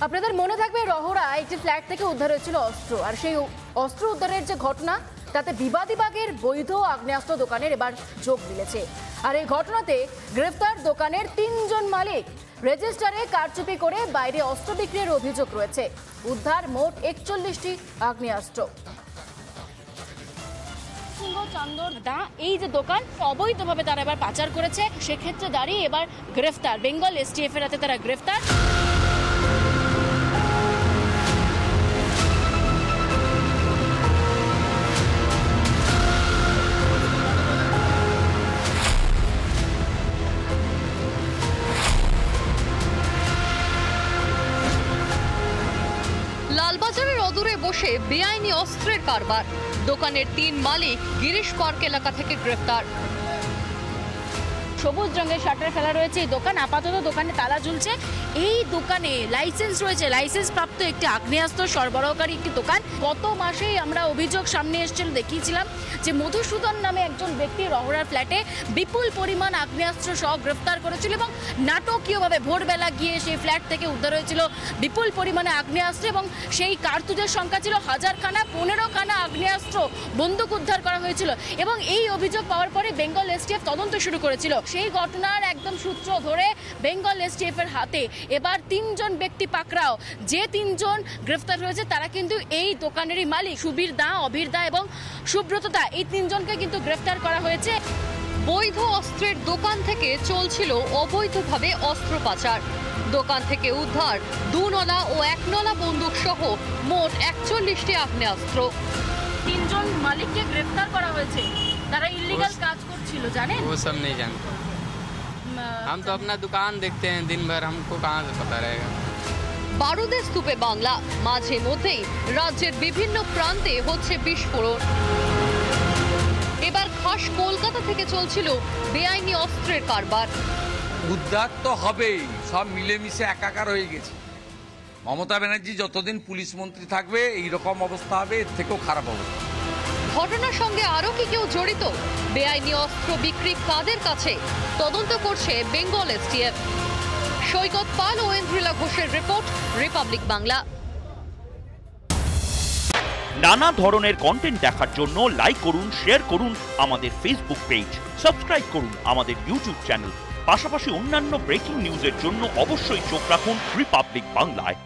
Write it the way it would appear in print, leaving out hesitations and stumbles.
আপনাদের মনে থাকবে রহরা একটি ফ্ল্যাট থেকে উদ্ধার হয়েছিল অস্ত্র, আর সেই অস্ত্র উদ্ধারের যে ঘটনা তাতে বিবাদীবাগের বৈধ আগ্নেয়াস্ত্র দোকানের এবার যোগ মিলেছে। আর এই ঘটনাতে গ্রেফতার দোকানের 3 জন মালিক। রেজিস্টারে কারচুপি করে বাইরে অস্ত্র বিক্রির অভিযোগ রয়েছে। উদ্ধার মোট 41টি আগ্নেয়াস্ত্র। এই যে দোকান অবৈধভাবে তারা এবার পাচার করেছে, সেক্ষেত্রে দাঁড়িয়ে এবার গ্রেফতার বেঙ্গল এসটিএফ এর হাতে তারা গ্রেফতার। লালবাজারের অদূরে বসে বেআইনি অস্ত্রের কারবার। দোকানের 3 মালিক গিরিশ পার্ক এলাকা থেকে গ্রেফতার। সবুজ রঙের শাটার ফেলা রয়েছে এই দোকান, আপাতত দোকানে তালা ঝুলছে। এই দোকানে লাইসেন্স রয়েছে, লাইসেন্স প্রাপ্ত একটি আগ্নেয়াস্ত্র সরবরাহকারী একটি দোকান। গত মাসেই আমরা অভিযোগ সামনে এসেছিল, দেখিয়েছিলাম যে মধুসূদন নামে একজন ব্যক্তি রহরার ফ্ল্যাটে বিপুল পরিমাণ আগ্নেয়াস্ত্র সহ গ্রেফতার করেছিল এবং নাটকীয়ভাবে ভোরবেলা গিয়ে সেই ফ্ল্যাট থেকে উদ্ধার হয়েছিল বিপুল পরিমাণে আগ্নেয়াস্ত্র এবং সেই কার্তুজের সংখ্যা ছিল 1000 খানা, 15 খানা আগ্নেয়াস্ত্র বন্দুক উদ্ধার করা হয়েছিল। এবং এই অভিযোগ পাওয়ার পরে বেঙ্গল এসটিএফ তদন্ত শুরু করেছিল। সেই ঘটনার একদম সূত্র ধরে বেঙ্গল এসটিএফ এর হাতে এবার 3 জন ব্যক্তি পাকড়াও। যে 3 জন গ্রেফতার হয়েছে তারা কিন্তু এই দোকানেরই মালিক। সুবীর দা, অভির দা এবং সুব্রত দা, এই 3 জনকে কিন্তু গ্রেফতার করা হয়েছে। বৈধ অস্ত্রের দোকান থেকে চলছিল অবৈধভাবে অস্ত্র পাচার। দোকান থেকে উদ্ধার 2 নলা ও 1 নলা বন্দুক সহ মোট 41টি আগ্নেয়াস্ত্র। 3 জন মালিককে গ্রেফতার করা হয়েছে। তারা ইল্লিগাল কাজ করছিল, জানেন? वो सब नहीं जानते। हम तो अपना दुकान देखते हैं दिन भर, हमको कहाँ से पता रहेगा। বারুদের স্তূপে বাংলা। মাঝে মধ্যেই রাজ্যের বিভিন্ন প্রান্তে হচ্ছে বিস্ফোরণ। এবার খাস কলকাতা থেকে চলছিল বেআইনি অস্ত্রের কারবার। উদ্ধার তো হবেই, সব মিলেমিশে একাকার হয়ে গেছে। মমতা ব্যানার্জি যতদিন পুলিশ মন্ত্রী থাকবে এইরকম অবস্থা হবে, এর থেকেও খারাপ অবস্থা। ঘটনার সঙ্গে আরো কি কেউ জড়িত? বেআইনি অস্ত্র বিক্রি কাদের কাছে? তদন্ত করছে বেঙ্গল এসটিএফ। সৈকত পাল ও ইন্দ্রিলা ঘোষের রিপোর্ট, রিপাবলিক বাংলা। নানা ধরনের কন্টেন্ট দেখার জন্য লাইক করুন, শেয়ার করুন আমাদের ফেসবুক পেজ, সাবস্ক্রাইব করুন আমাদের ইউটিউব চ্যানেল। পাশাপাশি অন্যান্য ব্রেকিং নিউজের জন্য অবশ্যই চোখ রাখুন রিপাবলিক বাংলায়।